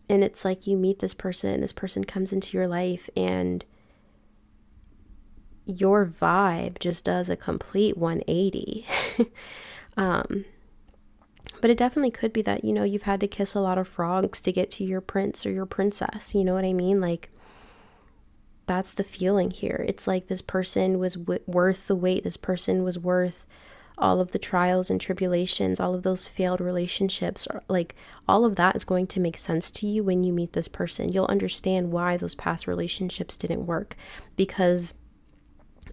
it's like you meet this person comes into your life, and your vibe just does a complete 180. But it definitely could be that, you've had to kiss a lot of frogs to get to your prince or your princess. You know what I mean? That's the feeling here. It's like this person was worth the wait. This person was worth all of the trials and tribulations, all of those failed relationships. All of that is going to make sense to you when you meet this person. You'll understand why those past relationships didn't work, because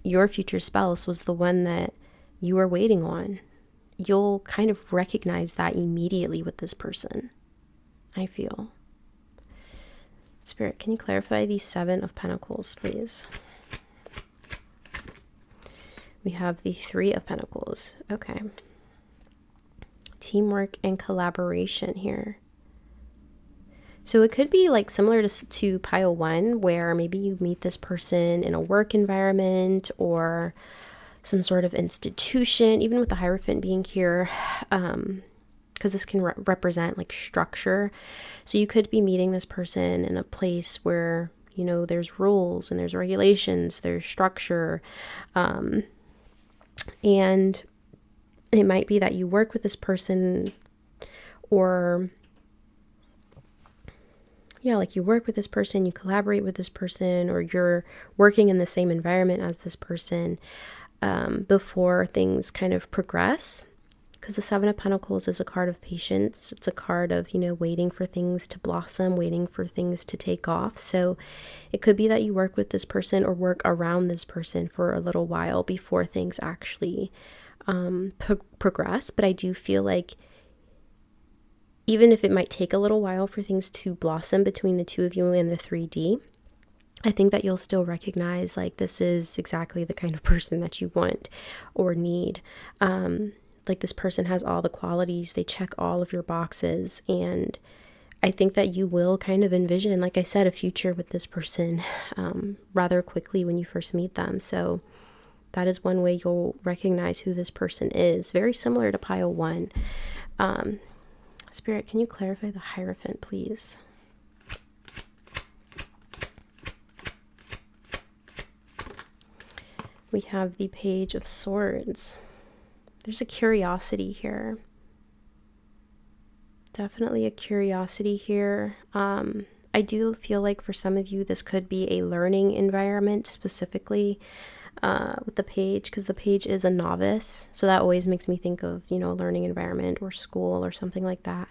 your future spouse was the one that you were waiting on. You'll kind of recognize that immediately with this person, I feel. Spirit, can you clarify the 7 of Pentacles, please? We have the 3 of Pentacles. Okay. Teamwork and collaboration here. So it could be similar to pile 1, where maybe you meet this person in a work environment or some sort of institution, even with the Hierophant being here, because this can represent structure. So you could be meeting this person in a place where, there's rules and there's regulations, there's structure. And it might be that you work with this person, or you work with this person, you collaborate with this person, or you're working in the same environment as this person. Before things kind of progress, because the 7 of Pentacles is a card of patience. It's a card of, waiting for things to blossom, waiting for things to take off. So it could be that you work with this person or work around this person for a little while before things actually progress. But I do feel like even if it might take a little while for things to blossom between the two of you in the 3D, I think that you'll still recognize this is exactly the kind of person that you want or need. This person has all the qualities, they check all of your boxes, and I think that you will kind of envision, like I said, a future with this person rather quickly when you first meet them. So that is one way you'll recognize who this person is. Very similar to pile 1. Spirit, can you clarify the Hierophant, please? We have the Page of Swords. There's a curiosity here. Definitely a curiosity here. I do feel like for some of you, this could be a learning environment specifically. with the page, because the page is a novice. So that always makes me think of, learning environment or school or something like that.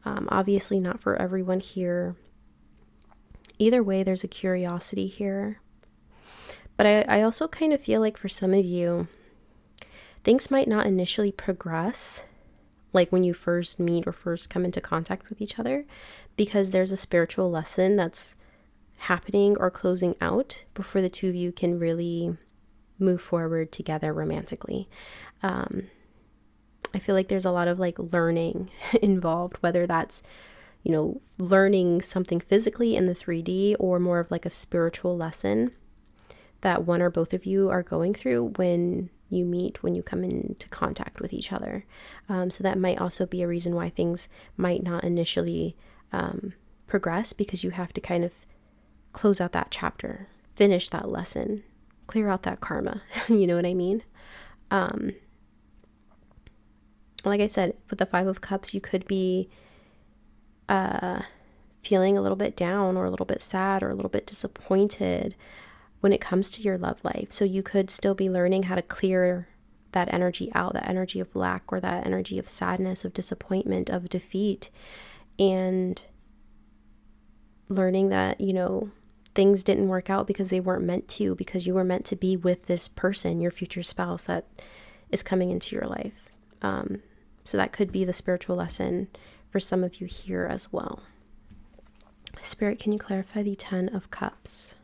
Obviously not for everyone here. Either way, there's a curiosity here. But I also kind of feel like for some of you, things might not initially progress like when you first meet or first come into contact with each other, because there's a spiritual lesson that's happening or closing out before the two of you can really move forward together romantically. I feel like there's a lot of like learning involved, whether that's, learning something physically in the 3D or more of like a spiritual lesson that one or both of you are going through when you meet, when you come into contact with each other. So that might also be a reason why things might not initially progress, because you have to kind of close out that chapter, finish that lesson, clear out that karma. You know what I mean? Like I said, with the 5 of Cups, you could be feeling a little bit down or a little bit sad or a little bit disappointed when it comes to your love life. So you could still be learning how to clear that energy out, that energy of lack or that energy of sadness, of disappointment, of defeat, and learning that, things didn't work out because they weren't meant to, because you were meant to be with this person, your future spouse that is coming into your life. So that could be the spiritual lesson for some of you here as well. Spirit, can you clarify the 10 of Cups?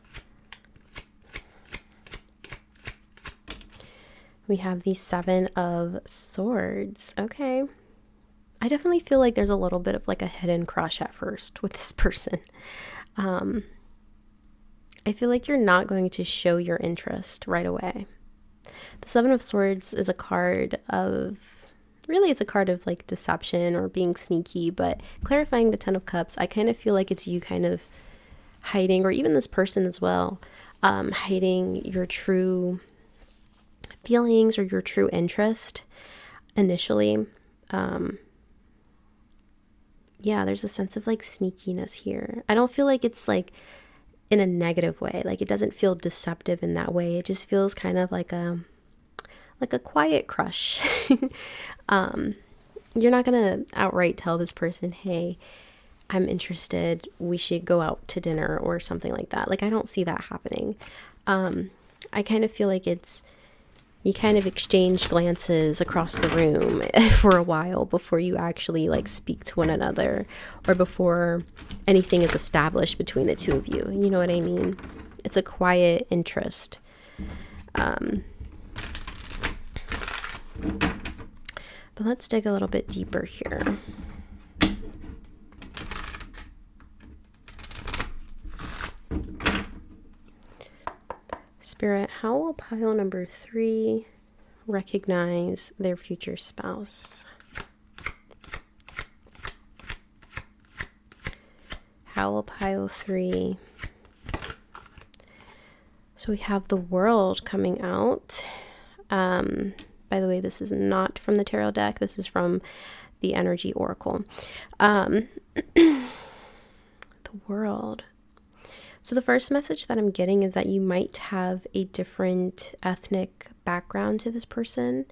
We have the 7 of Swords. Okay. I definitely feel like there's a little bit of like a hidden crush at first with this person. I feel like you're not going to show your interest right away. The 7 of Swords is a card of, really it's a card of like deception or being sneaky, but clarifying the 10 of Cups, I kind of feel like it's you kind of hiding, or even this person as well, hiding your true feelings or your true interest initially. Yeah, there's a sense of like sneakiness here. I don't feel like it's like in a negative way. Like it doesn't feel deceptive in that way. It just feels kind of like a quiet crush. You're not gonna outright tell this person, hey, I'm interested, we should go out to dinner or something like that. Like I don't see that happening. I kind of feel like it's, you kind of exchange glances across the room for a while before you actually like speak to one another, or before anything is established between the two of you. You know what I mean? It's a quiet interest. But let's dig a little bit deeper here. Spirit, how will pile number 3 recognize their future spouse? How will pile 3? So we have the World coming out. By the way, this is not from the tarot deck. This is from the Energy Oracle. The World. So the first message that I'm getting is that you might have a different ethnic background to this person.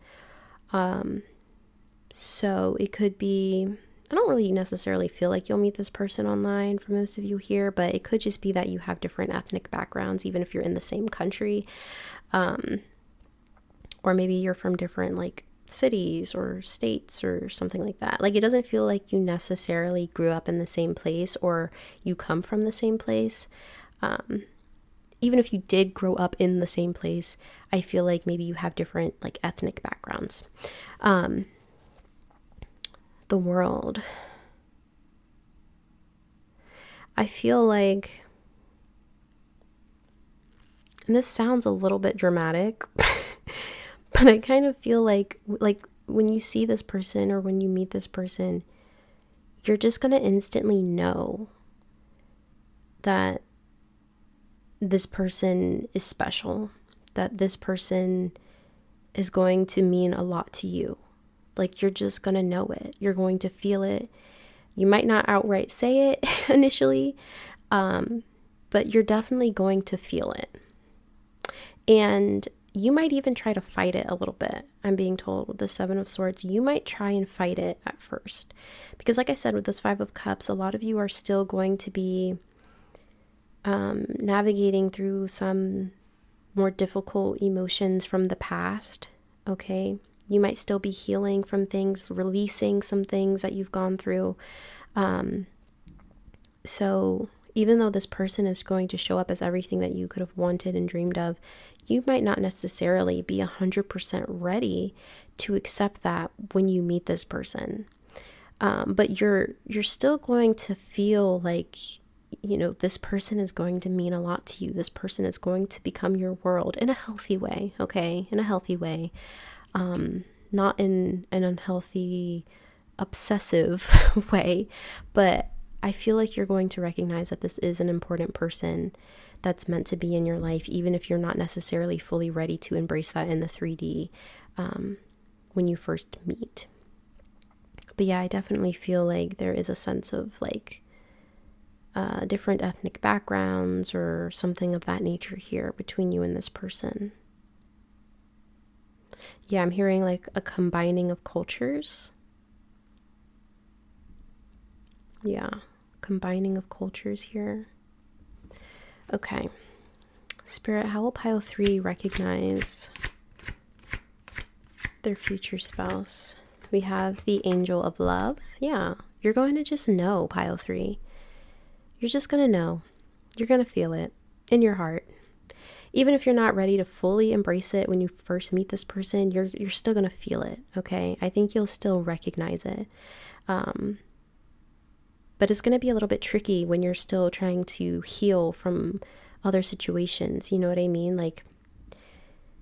So it could be, I don't really necessarily feel like you'll meet this person online for most of you here, but it could just be that you have different ethnic backgrounds, even if you're in the same country. Or maybe you're from different like cities or states or something like that. Like it doesn't feel like you necessarily grew up in the same place or you come from the same place. Even if you did grow up in the same place, I feel like maybe you have different like ethnic backgrounds. The World. I feel like, and this sounds a little bit dramatic, but I kind of feel like when you see this person or when you meet this person, you're just going to instantly know that this person is special, that this person is going to mean a lot to you. Like you're just going to know it. You're going to feel it. You might not outright say it initially, but you're definitely going to feel it. And you might even try to fight it a little bit. I'm being told with the Seven of Swords, you might try and fight it at first. Because like I said, with this Five of Cups, a lot of you are still going to be navigating through some more difficult emotions from the past, okay? You might still be healing from things, releasing some things that you've gone through. So even though this person is going to show up as everything that you could have wanted and dreamed of, you might not necessarily be 100% ready to accept that when you meet this person. But you're still going to feel like, you know, this person is going to mean a lot to you. This person is going to become your world in a healthy way, okay? In a healthy way. Not in an unhealthy, obsessive way, but I feel like you're going to recognize that this is an important person that's meant to be in your life, even if you're not necessarily fully ready to embrace that in the 3D when you first meet. But yeah, I definitely feel like there is a sense of like different ethnic backgrounds or something of that nature here between you and this person. Yeah, I'm hearing like a combining of cultures. Yeah, combining of cultures here. Okay. Spirit, how will pile 3 recognize their future spouse? We have the Angel of Love. Yeah, you're going to just know, pile 3. You're just going to know. You're going to feel it in your heart. Even if you're not ready to fully embrace it when you first meet this person, you're still going to feel it, okay? I think you'll still recognize it. But it's going to be a little bit tricky when you're still trying to heal from other situations. You know what I mean? Like,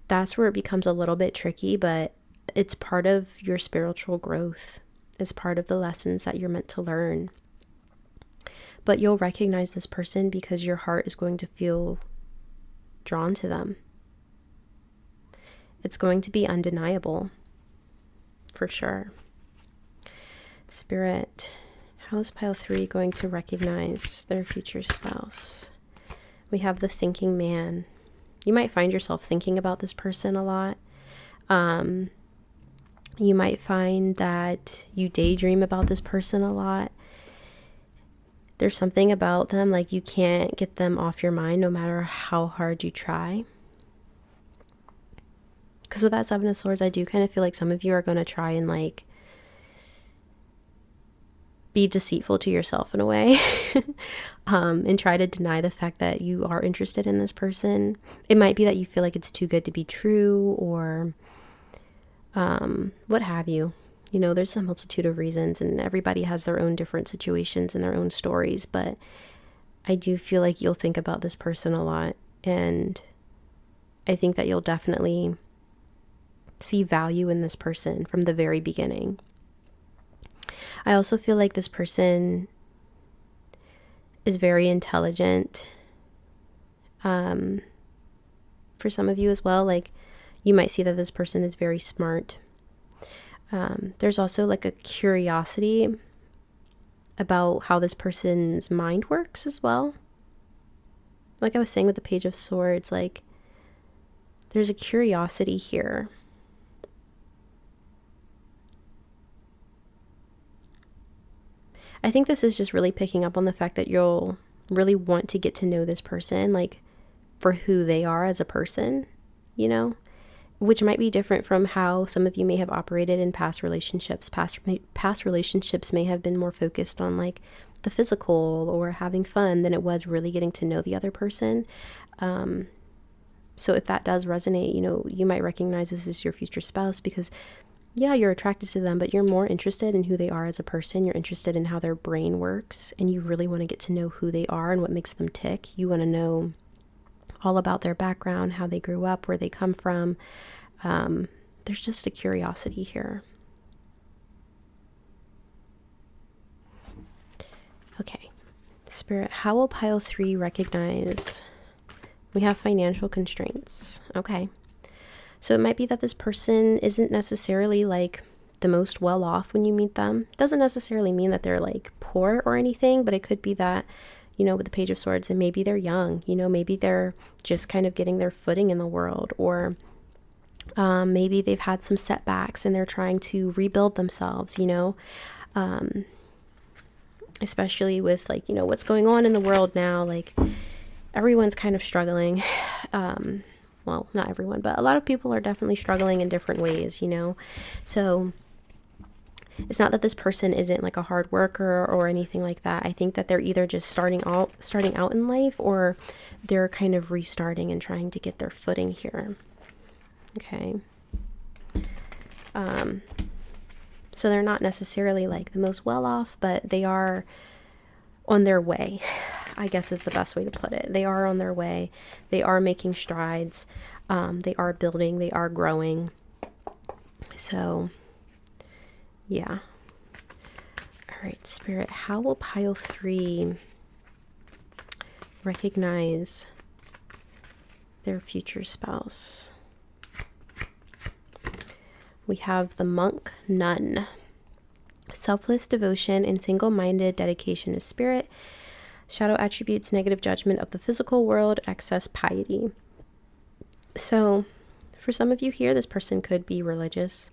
that's where it becomes a little bit tricky, but it's part of your spiritual growth. It's part of the lessons that you're meant to learn. But you'll recognize this person because your heart is going to feel drawn to them. It's going to be undeniable, for sure. Spirit, how is pile 3 going to recognize their future spouse? We have the Thinking Man. You might find yourself thinking about this person a lot. You might find that you daydream about this person a lot. There's something about them, like you can't get them off your mind no matter how hard you try. Because with that Seven of Swords, I do kind of feel like some of you are going to try and like be deceitful to yourself in a way and try to deny the fact that you are interested in this person. It might be that you feel like it's too good to be true or what have you. You know, there's a multitude of reasons and everybody has their own different situations and their own stories, but I do feel like you'll think about this person a lot, and I think that you'll definitely see value in this person from the very beginning. I also feel like this person is very intelligent. For some of you as well, like you might see that this person is very smart. There's also like a curiosity about how this person's mind works as well. Like I was saying with the Page of Swords, like there's a curiosity here. I think this is just really picking up on the fact that you'll really want to get to know this person, like for who they are as a person, you know? Which might be different from how some of you may have operated in past relationships. Past relationships may have been more focused on like the physical or having fun than it was really getting to know the other person. So if that does resonate, you know, you might recognize this as your future spouse because, yeah, you're attracted to them, but you're more interested in who they are as a person. You're interested in how their brain works, and you really want to get to know who they are and what makes them tick. You want to know all about their background, how they grew up, where they come from. There's just a curiosity here. Okay, Spirit, how will pile 3 recognize? We have financial constraints. Okay, so it might be that this person isn't necessarily like the most well off when you meet them. It doesn't necessarily mean that they're like poor or anything, but it could be that, you know, with the Page of Swords, and maybe they're young, you know, maybe they're just kind of getting their footing in the world, or Maybe they've had some setbacks and they're trying to rebuild themselves, especially with like, what's going on in the world now. Like, everyone's kind of struggling. Well, not everyone, but a lot of people are definitely struggling in different ways, So it's not that this person isn't like a hard worker or anything like that. I think that they're either just starting out in life, or they're kind of restarting and trying to get their footing here. Okay. So they're not necessarily like the most well off, but they are on their way, I guess is the best way to put it. They are on their way. They are making strides. They are building. They are growing. So, yeah. All right, Spirit, how will pile 3 recognize their future spouse? We have the Monk, Nun. Selfless devotion and single-minded dedication to spirit. Shadow attributes, negative judgment of the physical world, excess piety. So for some of you here, this person could be religious,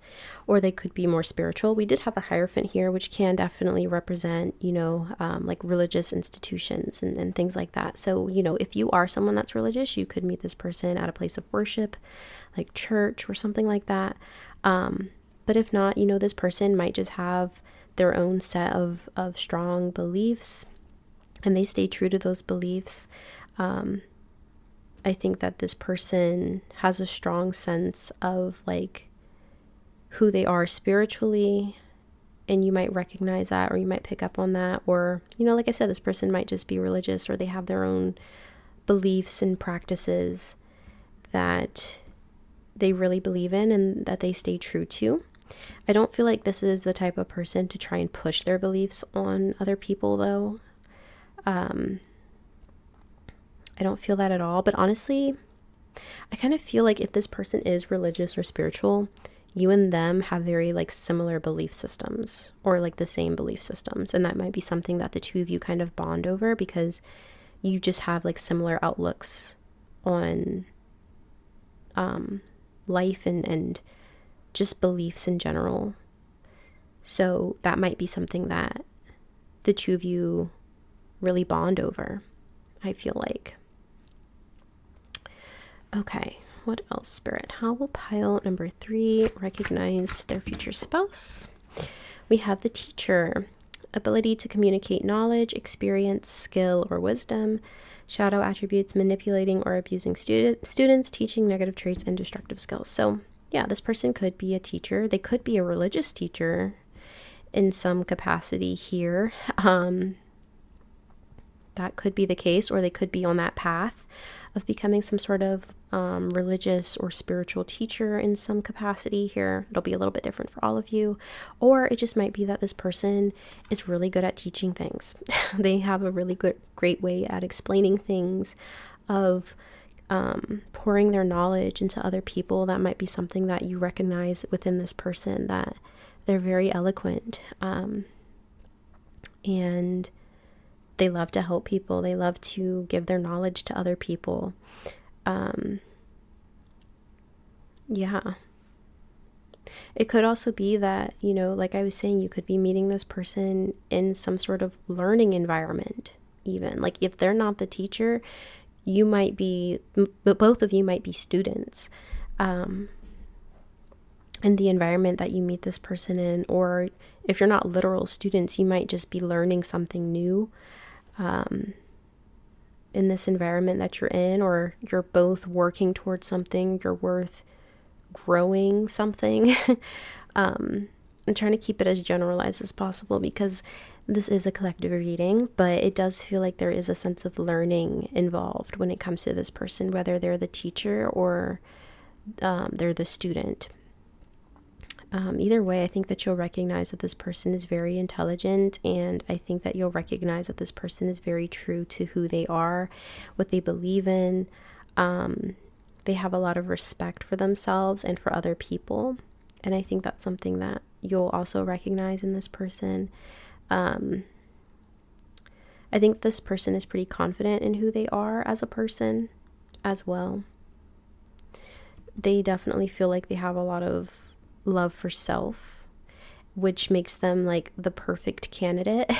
or they could be more spiritual. We did have a Hierophant here, which can definitely represent, like religious institutions and things like that. So, if you are someone that's religious, you could meet this person at a place of worship, like church or something like that. But if not, this person might just have their own set of strong beliefs, and they stay true to those beliefs. I think that this person has a strong sense of like who they are spiritually, and you might recognize that, or you might pick up on that. Or, like I said, this person might just be religious, or they have their own beliefs and practices that they really believe in and that they stay true to. I don't feel like this is the type of person to try and push their beliefs on other people, though. I don't feel that at all. But honestly, I kind of feel like if this person is religious or spiritual, you and them have very like similar belief systems, or like the same belief systems. And that might be something that the two of you kind of bond over, because you just have like similar outlooks on life and just beliefs in general. So that might be something that the two of you really bond over, I feel like. Okay, what else, Spirit? How will pile number 3 recognize their future spouse? We have the Teacher. Ability to communicate knowledge, experience, skill, or wisdom. Shadow attributes, manipulating or abusing students, teaching negative traits and destructive skills. So yeah, this person could be a teacher. They could be a religious teacher in some capacity here. That could be the case, or they could be on that path of becoming some sort of religious or spiritual teacher in some capacity here. It'll be a little bit different for all of you. Or it just might be that this person is really good at teaching things. They have a really great way at explaining things, of pouring their knowledge into other people. That might be something that you recognize within this person, that they're very eloquent, and they love to help people. They love to give their knowledge to other people. Yeah. It could also be that, like I was saying, you could be meeting this person in some sort of learning environment, even. Like if they're not the teacher, you might be, but both of you might be students. In the environment that you meet this person in, or if you're not literal students, you might just be learning something new in this environment that you're in, or you're both working towards something. You're worth growing something. I'm trying to keep it as generalized as possible, because this is a collective reading, but it does feel like there is a sense of learning involved when it comes to this person, whether they're the teacher or they're the student. Either way, I think that you'll recognize that this person is very intelligent, and I think that you'll recognize that this person is very true to who they are, what they believe in. They have a lot of respect for themselves and for other people, and I think that's something that you'll also recognize in this person. I think this person is pretty confident in who they are as a person as well. they definitely feel like they have a lot of love for self, which makes them like the perfect candidate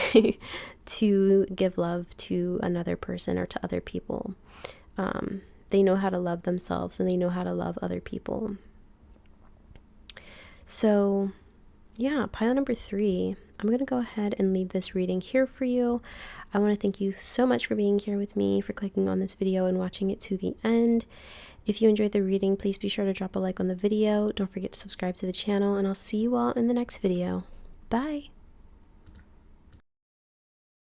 to give love to another person or to other people. They know how to love themselves and they know how to love other people. So yeah, pile number 3. I'm going to go ahead and leave this reading here for you. I want to thank you so much for being here with me, for clicking on this video and watching it to the end. If you enjoyed the reading, please be sure to drop a like on the video. Don't forget to subscribe to the channel, and I'll see you all in the next video. Bye!